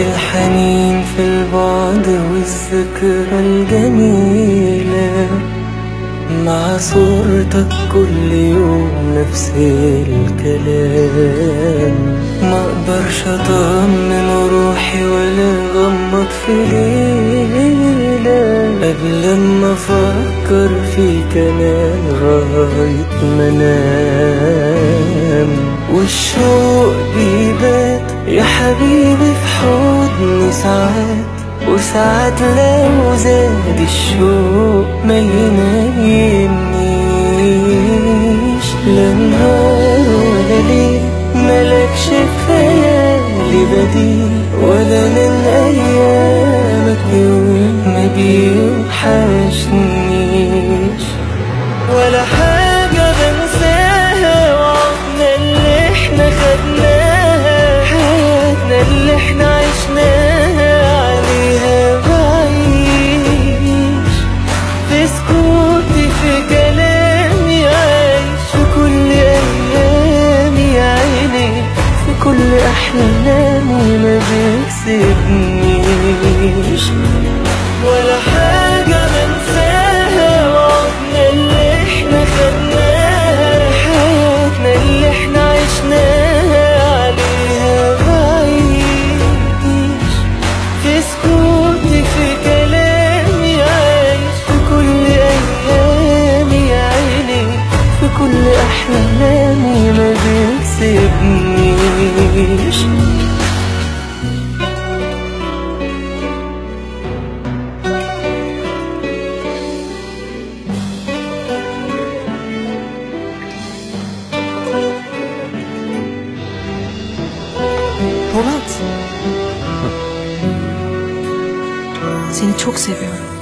الحنين في البعد والذكرى الجميلة، مع صورتك كل يوم نفس الكلام. ما اقدرش اطمن روحي ولا اغمض في ليلة قبل ما افكر فيك انا لغاية ما انام. والشوق بيبات يا حبيبي في حضني ساعات، وساعات لو زاد الشوق ما ينامنيش. لا نهار ولا ليل ملكش في خيالي بديل، ولا من أيامك يوم ما بيوحشنيش. ولا حاجة بنساها وعدنا اللي احنا خدناها، حياتنا اللي احنا عشناها عليها بعيش. في سكوتي في كلامي عايش، في كل أيامي يا عيني، في كل أحلامي ما بيكسبنيش. ولا حاجة بنساها وعدنا اللي احنا خدناها، حياتنا اللي احنا عشناها عليها بعيش. في سكوتي في كلامي عايش، في كل أيامي يا عيني، في كل أحلامي ما بيكسبنيش. Polat. Seni çok seviyorum.